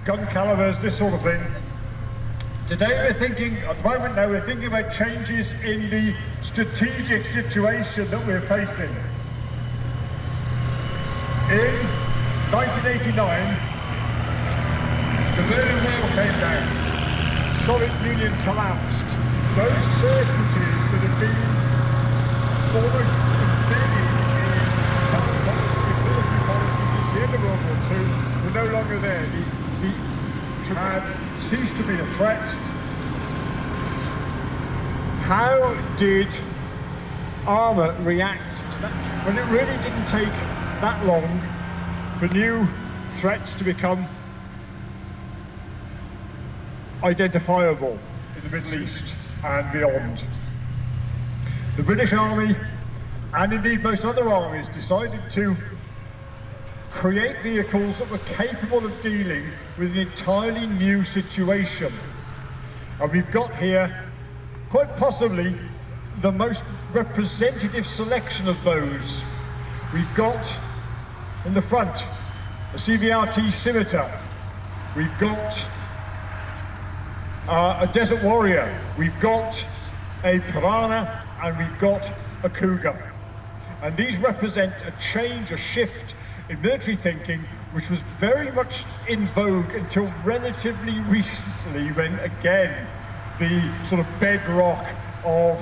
gun calibers, this sort of thing. Today we're thinking, at the moment now, we're thinking about changes in the strategic situation that we're facing. In 1989, the Berlin Wall came down, the Soviet Union collapsed. Those certainties that had been almost embedded in foreign policy, military policy since the end of World War II were no longer there. The had ceased to be a threat. How did armour react to that? Well, it really didn't take that long for new threats to become identifiable in the Middle East and beyond. The British Army, and indeed most other armies, decided to create vehicles that were capable of dealing with an entirely new situation. And we've got here, quite possibly, the most representative selection of those. We've got, in the front, a CVRT Scimitar. We've got a Desert Warrior. We've got a Piranha, and we've got a Cougar. And these represent a change, a shift in military thinking, which was very much in vogue until relatively recently, when again the sort of bedrock of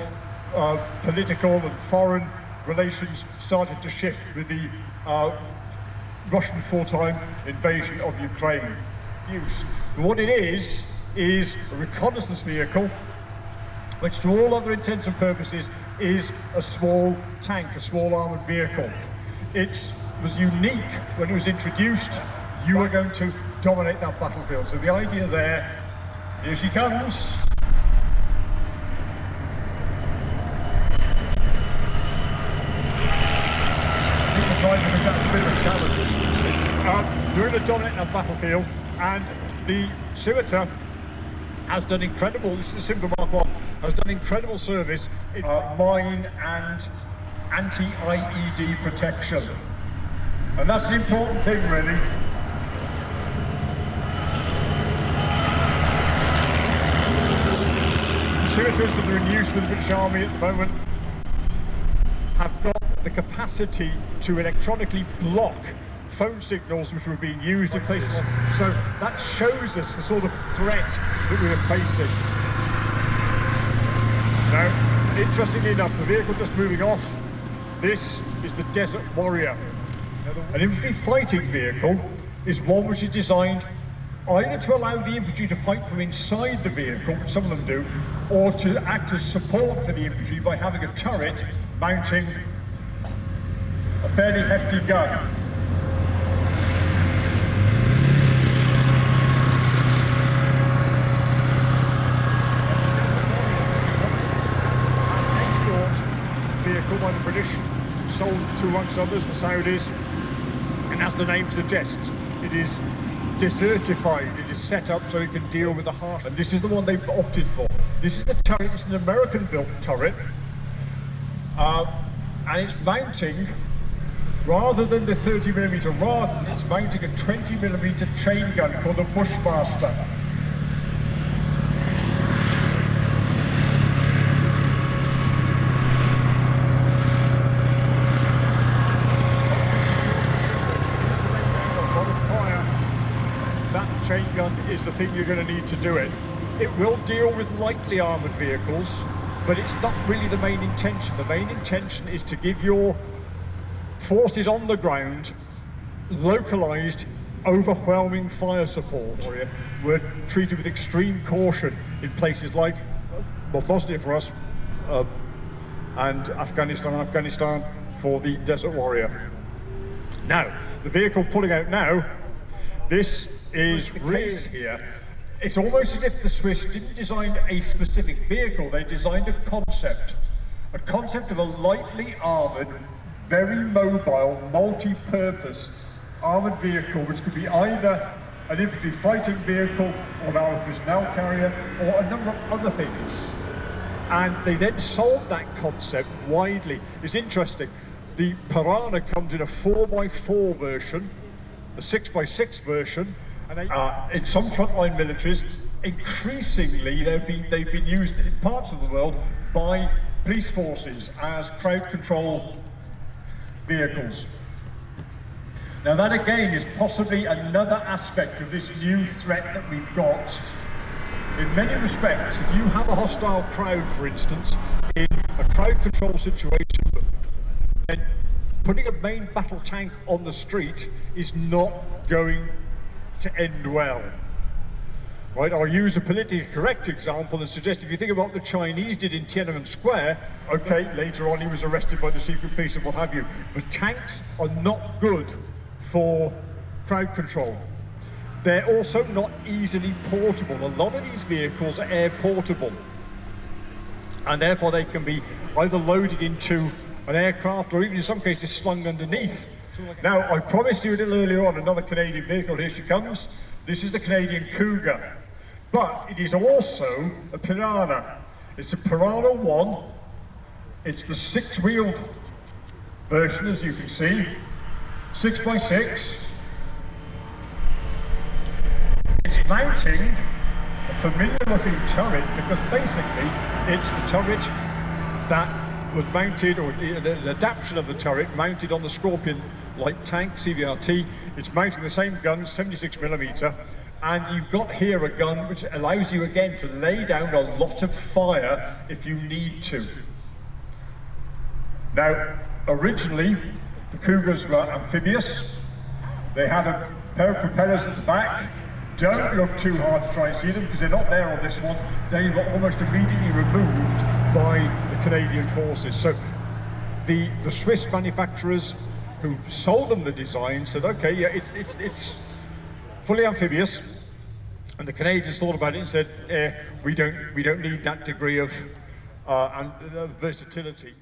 political and foreign relations started to shift with the Russian full-time invasion of Ukraine. And what it is a reconnaissance vehicle, which to all other intents and purposes is a small tank, a small armoured vehicle. It was unique when it was introduced. You are going to dominate that battlefield. So the idea there, here she comes. We're going to dominate that battlefield, and the Scimitar has done incredible, this is the Scimitar Mark I, has done incredible service in mine and anti-IED protection. And that's an important thing, really. The Scimitars that are in use with the British Army at the moment have got the capacity to electronically block phone signals which were being used in places. So that shows us the sort of threat that we are facing. Now, interestingly enough, the vehicle just moving off, this is the Desert Warrior. An infantry fighting vehicle is one which is designed either to allow the infantry to fight from inside the vehicle, which some of them do, or to act as support for the infantry by having a turret mounting a fairly hefty gun. Vehicle by the British, sold to, amongst others, the Saudis, and as the name suggests, it is desertified, it is set up so it can deal with the harsh, and this is the one they've opted for. This is the turret, it's an American-built turret, and it's mounting, rather than the 30mm rod, it's mounting a 20mm chain gun called the Bushmaster. Chain gun is the thing you're going to need to do it. It will deal with lightly armoured vehicles, but it's not really the main intention. The main intention is to give your forces on the ground localised, overwhelming fire support. We're treated with extreme caution in places like Bosnia for us, and Afghanistan for the Desert Warrior. Now, the vehicle pulling out now, this is really here. It's almost as if the Swiss didn't design a specific vehicle, they designed a concept of a lightly armoured, very mobile, multi-purpose armoured vehicle, which could be either an infantry fighting vehicle or an armoured personnel carrier or a number of other things. And they then sold that concept widely. It's interesting, the Piranha comes in a 4x4 version, a 6x6 version, In some frontline militaries, increasingly they've been used in parts of the world by police forces as crowd control vehicles. Now that again is possibly another aspect of this new threat that we've got. In many respects, if you have a hostile crowd, for instance, in a crowd control situation, then putting a main battle tank on the street is not going to end well. Right, I'll use a politically correct example and suggest if you think about what the Chinese did in Tiananmen Square, okay, later on he was arrested by the secret police and what have you, but tanks are not good for crowd control. They're also not easily portable. A lot of these vehicles are air portable, and therefore they can be either loaded into an aircraft or even in some cases slung underneath. Now, I promised you a little earlier on another Canadian vehicle. Here she comes. This is the Canadian Cougar, but it is also a Piranha. It's a Piranha 1. It's the 6-wheeled version, as you can see, 6x6. It's mounting a familiar looking turret because basically it's the turret that was mounted, or the adaptation of the turret mounted on the Scorpion light tank, CVRT. It's mounting the same gun, 76mm, and you've got here a gun which allows you again to lay down a lot of fire if you need to. Now, originally the Cougars were amphibious. They had a pair of propellers at the back. Don't look too hard to try and see them because they're not there on this one. They were almost immediately removed by the Canadian forces. So the Swiss manufacturers who sold them the design said, okay, yeah, it's fully amphibious. And the Canadians thought about it and said, we don't need that degree of versatility.